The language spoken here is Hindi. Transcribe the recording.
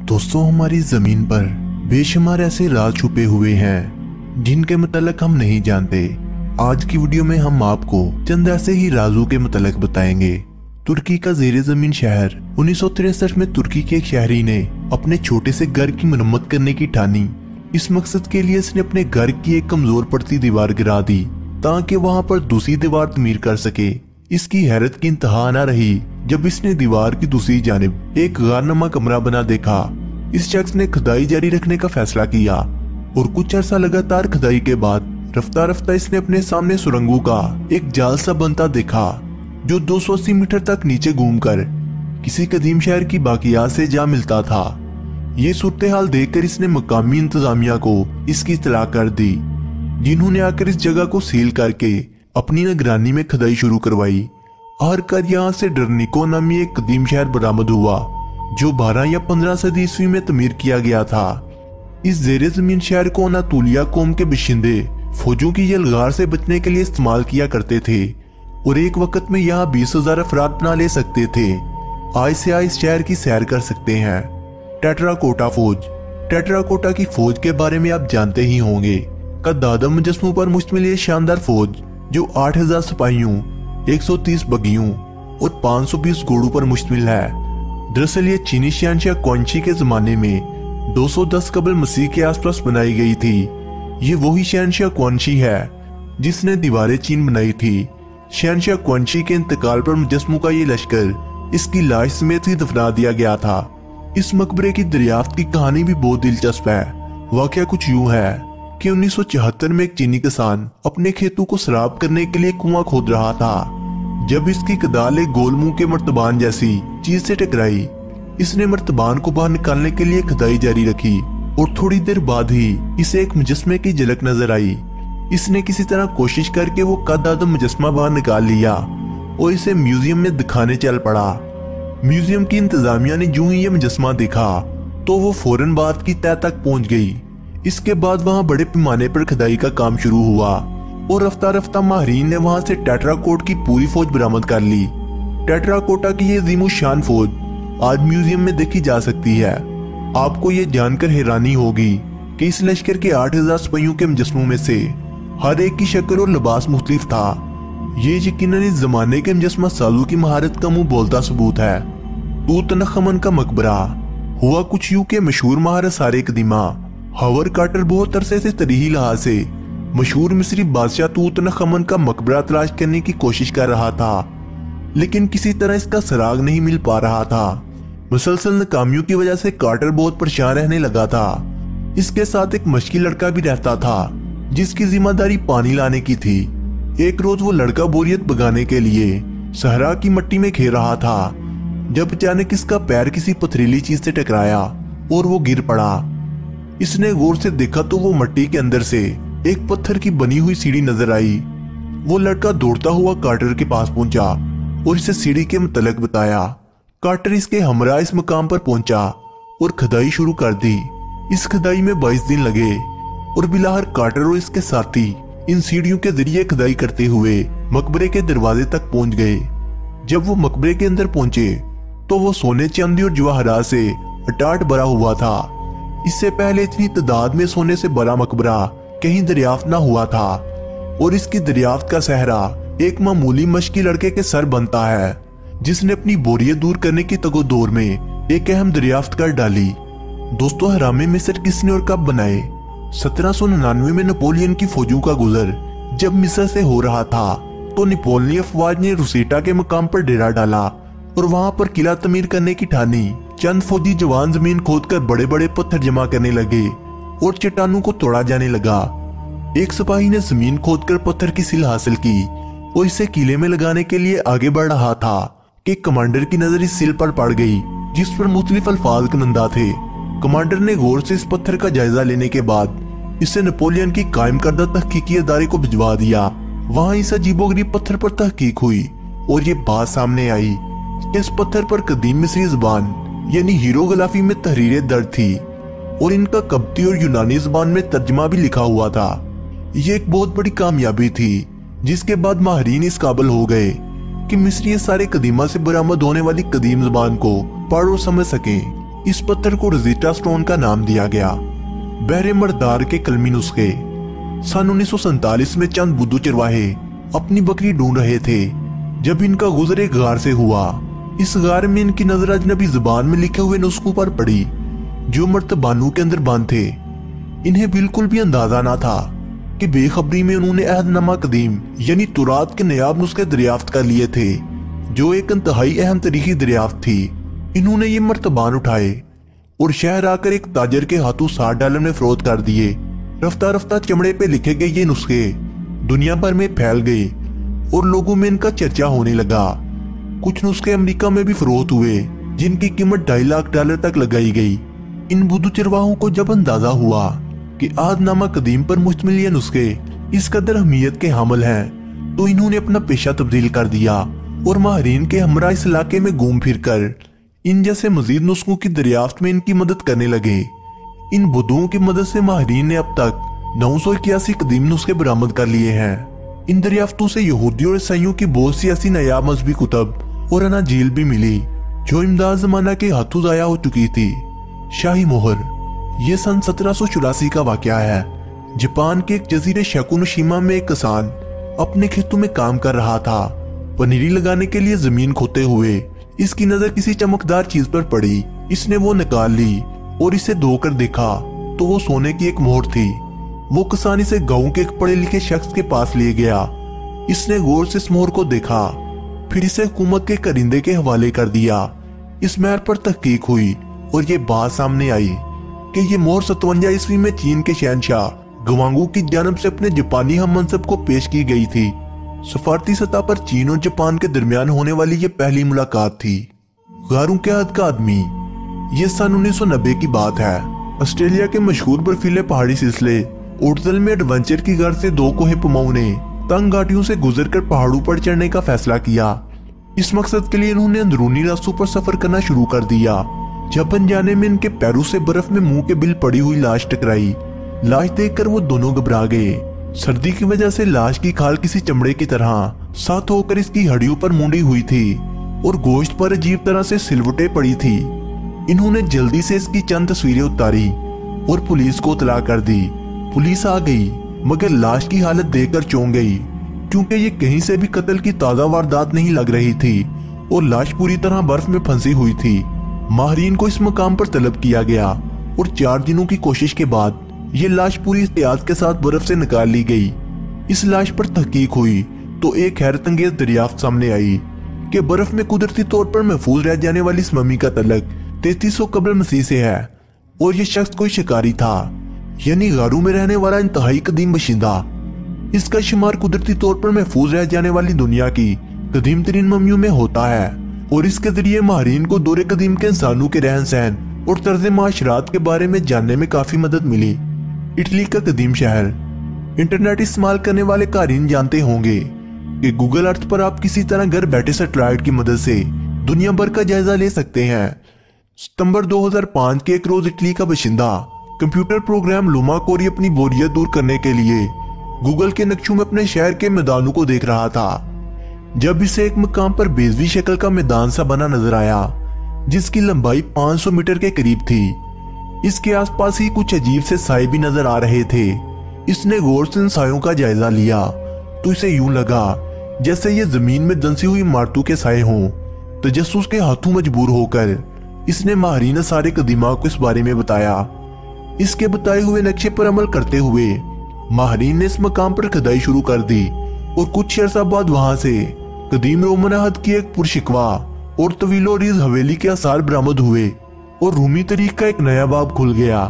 दोस्तों, हमारी जमीन पर बेशुमार ऐसे राज छुपे हुए हैं जिनके मतलब हम नहीं जानते। आज की वीडियो में हम आपको चंद ऐसे ही राजों के मतलब बताएंगे। तुर्की का जेरे जमीन शहर 1963 में तुर्की के एक शहरी ने अपने छोटे से घर की मरम्मत करने की ठानी। इस मकसद के लिए इसने अपने घर की एक कमजोर पड़ती दीवार गिरा दी ताकि वहां पर दूसरी दीवार तमीर कर सके। इसकी हैरत की इंतहा न रही जब इसने दीवार की दूसरी जानिब एक गारनुमा कमरा बना देखा। इस शख्स ने खुदाई जारी रखने का फैसला किया और कुछ अर्सा लगातार खुदाई के बाद रफ्ता रफ्ता इसने अपने सामने सुरंगों का एक जाल सा बनता देखा जो 280 मीटर तक नीचे घूमकर किसी कदीम शहर की बाकियात से जा मिलता था। ये सूरत हाल देखकर इसने मकामी इंतजामिया को इसकी इत्तला कर दी, जिन्होंने आकर इस जगह को सील करके अपनी निगरानी में खुदाई शुरू करवाई। आखिरकार यहाँ से डरनिको नामी एक कदीम शहर बरामद हुआ जो 12 या 15 सदी ईस्वी में तमीर किया गया था। इस जेरे जमीन शहर को अनातोलिया कौम के बाशिंदे फौजों की यलगार से बचने के लिए इस्तेमाल किया करते थे और एक वक्त में यहाँ 20,000 अफराद बना ले सकते थे। आज से इस शहर की सैर कर सकते हैं। टेट्राकोटा फौज। टेट्राकोटा की फौज के बारे में आप जानते ही होंगे। कद्दादम मुजस्मों पर मुश्तमिल ये शानदार फौज जो 8,000 सिपाहियों, 130 बगियों और 520 घोड़ों पर मुश्तमिल है। दरअसल ये चीनी शहंशाह क्वांची के जमाने में 210 कबल मसीह के आसपास बनाई गई थी। ये वही शहंशाह क्वांची है जिसने दीवारें चीन बनाई थी। शहंशाह क्वांची के इंतकाल पर मुजस्मों का ये लश्कर इसकी लाश समेत ही दफना दिया गया था। इस मकबरे की दरियाफ्त की कहानी भी बहुत दिलचस्प है। वाकया कुछ यूं है कि 1974 में एक चीनी किसान अपने खेतों को सराब करने के लिए कुआं खोद रहा था जब इसकी कदाल एक गोल मुंह के मर्तबान जैसी चीज से टकराई। इसने मर्तबान को बाहर निकालने के लिए खुदाई जारी रखी और थोड़ी देर बाद ही इसे एक मुजस्मे की झलक नजर आई। इसने किसी तरह कोशिश करके वो कद-आदम मुजस्मा बाहर निकाल लिया और इसे म्यूजियम में दिखाने चल पड़ा। म्यूजियम की इंतजामिया ने यूं ही ये मुजस्मा देखा तो वो फौरन बात की तह तक पहुंच गई। इसके बाद वहां बड़े पैमाने पर खुदाई का काम शुरू हुआ और रफ्ता रफ्ता माहिरीन ने वहां से टेट्राकोट की पूरी फौज बरामद कर ली। टेट्राकोटा की ये अजीम शान फौज आज म्यूजियम में देखी जा सकती है। आपको ये जानकर हैरानी होगी कि इस लश्कर के 8,000 सिपाहियों के मुजस्मों में से हर एक की शक्ल और लिबास मुख्तलिफ था। ये यकीनन इस जमाने के मुजस्मा सालों की महारत का मुंह बोलता सबूत है। तूतनखमन का मकबरा। हुआ कुछ यूं के मशहूर महार सारे कदीमा हावर्ड कार्टर बहुत अरसे से तरीही लिहाज से मशहूर मिस्री बादशाह तूतनखमन का मकबरा तलाश करने की कोशिश कर रहा था, लेकिन किसी तरह इसका सराग नहीं मिल पा रहा था। मुसलसल नाकामियों की वजह से कार्टर बहुत परेशान रहने लगा था। इसके साथ एक मशकी लड़का भी रहता था जिसकी जिम्मेदारी पानी लाने की थी। एक रोज वो लड़का बोरियत भगाने के लिए सहरा की मिट्टी में खेल रहा था जब अचानक इसका पैर किसी पथरीली चीज से टकराया और वो गिर पड़ा। इसने गौर से देखा तो वो मिट्टी के अंदर से एक पत्थर की बनी हुई सीढ़ी नजर आई। वो लड़का दौड़ता हुआ कार्टर के पास पहुंचा और इसे सीढ़ी के मुतल्लिक बताया। कार्टर इसके हमरा इस मकाम पर पहुंचा और खुदाई शुरू कर दी। इस खुदाई में 22 दिन लगे और बिलाहर कार्टर और इसके साथी इन सीढ़ियों के जरिए खुदाई करते हुए मकबरे के दरवाजे तक पहुंच गए। जब वो मकबरे के अंदर पहुंचे तो वो सोने, चांदी और जवाहरात से अटाट भरा हुआ था। इससे पहले इतनी तादाद में सोने से भरा मकबरा कहीं दरियाफ्त ना हुआ था और इसकी दरियाफ्त का सहरा एक मामूली मशकी लड़के के सर बनता है जिसने अपनी बोरियत दूर करने की तगोदौर में एक अहम दरियाफ्त कर डाली। दोस्तों, हरामे मिस्र किसने और कब बनाए? 1799 में नेपोलियन की फौजों का गुजर जब मिस्र से हो रहा था तो नेपोलियन अफवाज ने रुसेटा के मकाम पर डेरा डाला और वहां पर किला तमीर करने की ठानी। चंद फौजी जवान जमीन खोदकर बड़े बड़े पत्थर जमा करने लगे और चट्टानों को तोड़ा जाने लगा। एक सिपाही ने जमीन खोदकर पत्थर की सिल हासिल की और इसे किले में लगाने के लिए आगे बढ़ रहा था कि कमांडर की नजर इस सिल पर पड़ गई जिस पर मुख्तलिफ अल्फाज कनंदा थे। कमांडर ने गौर से इस पत्थर का जायजा लेने के बाद इसे नेपोलियन की कायम करदा तहकीकी अदारे को भिजवा दिया। वहां इस अजीबोगरीब पत्थर पर तहकीक हुई और ये बात सामने आई कि इस पत्थर पर कदीम मिस्री जुबान यानी हीरोग्राफी में तहरीर दर्द थी और इनका कब्ती और यूनानी जुबान में तर्जमा भी लिखा हुआ था। ये एक बहुत बड़ी कामयाबी थी जिसके बाद माहिरीन इस काबिल हो गए कि मिस्री सारे कदीमा से बरामद होने वाली कदीम जुबान को पढ़ और समझ सकें। इस पत्थर को रोज़ेटा स्टोन का नाम दिया गया। बहरे मर्दार के कलमी नुस्खे। सन 1947 में चंद बुद्धू चरवाहे अपनी बकरी ढूंढ रहे थे जब इनका गुजर एक गार से हुआ। इस गार में इनकी नजर अजनबी जुबान में लिखे हुए नुस्खों पर पड़ी जो मर्तबानू के अंदर बंद थे। इन्हें बिल्कुल भी अंदाजा ना था कि बेखबरी में उन्होंने अहदनामा कदीम यानी तुरात के नायाब नुस्खे दरियाफ्त कर लिए थे जो एक इंतहाई अहम तरीकी दरियाफ्त थी। इन्होंने ये मर्तबान उठाए और शहर आकर एक ताजर के हाथों $60 में फरोख्त कर दिए। रफ्ता रफ्ता चमड़े पे लिखे गए ये नुस्खे दुनिया भर में फैल गए और लोगों में इनका चर्चा होने लगा। कुछ नुस्खे अमेरिका में भी फरोख्त हुए जिनकी कीमत $2.5 लाख तक लगाई गई। इन बुद्धू चरवाहों को जब अंदाजा हुआ कि अहदनामा कदीम पर मुश्तमिल ये नुस्खे इस कदर अहमियत के हामिल हैं तो इन्होंने अपना पेशा तब्दील कर दिया और माहिरीन के हमरा इस इलाके में घूम फिर कर इन जैसे मजीद नुस्खों की दरियाफ्त में इनकी मदद करने लगे। इन बुद्धुओं की मदद से माहिरीन ने अब तक 981 कदीम नुस्खे बरामद कर लिए हैं। इन दरियाफ्तों से यहूदियों और ईसाइयों की बहुत सी ऐसी नायाब मजहबी कुतब और अनाजील भी मिली जो इमदाद जमाना के हाथों जाया हो चुकी थी। शाही मोहर। ये सन 1784 का वाकया है। जापान के एक जजीरे शकुनोशिमा में एक किसान अपने खेतों में काम कर रहा था। पनीरी लगाने के लिए जमीन खोदते हुए इसकी नजर किसी चमकदार चीज पर पड़ी। इसने वो निकाल ली और इसे धोकर देखा तो वो सोने की एक मोहर थी। वो किसान इसे गांव के एक पढ़े लिखे शख्स के पास ले गया। इसने गौर से इस मोहर को देखा, फिर इसे हुकूमत के करिंदे के हवाले कर दिया। इस महर पर तहकीक हुई और ये बात सामने आई कि ये मोहर 57 ईस्वी में चीन के शहनशाह ग्वांगू की जानब से अपने जापानी हम मनसब को पेश की गई थी। सफारती सतह पर चीन और जापान के दरमियान होने वाली ये पहली मुलाकात थी। गारों के हद का आदमी। ये सन 1990 की बात है। ऑस्ट्रेलिया के मशहूर बर्फीले पहाड़ी सिलसिले ओटजल में एडवेंचर की गर्ज से दो कोहे पमाऊ ने तंग घाटियों से गुजरकर पहाड़ों पर चढ़ने का फैसला किया। इस मकसद के लिए इन्होंने अंदरूनी रास्तों पर सफर करना शुरू कर दिया। जब अनजाने में इनके पैरों से बर्फ में मुंह के बिल पड़ी हुई लाश टकराई। लाश देखकर वो दोनों घबरा गए। सर्दी की वजह से लाश की खाल किसी चमड़े की तरह साथ होकर इसकी हड्डियों पर मुंडी हुई थी और गोश्त पर अजीब तरह से सिलवटें पड़ी थी। इन्होंने जल्दी से इसकी चंद तस्वीरें उतारी और पुलिस को इत्तला कर दी। पुलिस आ गई मगर लाश की हालत देखकर चौंक गई क्योंकि ये कहीं से भी कत्ल की ताजा वारदात नहीं लग रही थी और लाश पूरी तरह बर्फ में फंसी हुई थी। माहिरीन को इस मकाम पर तलब किया गया और 4 दिनों की कोशिश के बाद ये लाश पूरी एहतियात के साथ बर्फ से निकाल ली गई। इस लाश पर तहकीक हुई तो एक हैरत अंगेज दरियाफ्त सामने आई कि बर्फ में कुदरती तौर पर महफूज रह जाने वाली इस मम्मी का तल्लुक 3300 कब्ल मसीह से है और ये शख्स कोई शिकारी था, यानी गारों में रहने वाला इंतहाई कदीम बशिंदा। इसका शुमार कुदरती तौर पर महफूज रह जाने वाली दुनिया की कदीम तरीन मम्मियों में होता है और इसके जरिए माहिरीन को दौरे कदीम के इंसानों के रहन सहन और तर्ज माशरात के बारे में जानने में काफी मदद मिली। इटली का कदीम शहर। इंटरनेट इस्तेमाल करने वाले कारीन जानते होंगे कि गूगल अर्थ पर आप किसी तरह घर बैठे सैटेलाइट की मदद से दुनिया भर का जायजा ले सकते हैं। सितंबर 2005 के एक रोज इटली का बाशिंदा कंप्यूटर प्रोग्राम लुमा कोरी अपनी बोरियत दूर करने के लिए गूगल के नक्शों में अपने शहर के मैदानों को देख रहा था जब इसे एक मकाम पर बेजवी शक्ल का मैदान सा बना नजर आया जिसकी लंबाई 500 मीटर के करीब थी। इसके आसपास ही कुछ अजीब से साए भी नजर आ रहे थे। इसने गौर से इन सायों का जायजा लिया तो इसे यूं लगा जैसे ये जमीन में दंसी हुई इमारतों के साए हों। तजस्सुस के हाथों मजबूर होकर इसने माहिरीन सारे कदीमा को इस बारे में बताया। इसके बताए हुए नक्शे पर अमल करते हुए माहिरीन ने इस मकाम पर खुदाई शुरू कर दी और कुछ अर्सा बाद वहां से कदीम रोमन अहद की एक पुरशिकवा और तवीलो रीज हवेली के आसार बरामद हुए और रूमी तारीख का एक नया बाब खुल गया।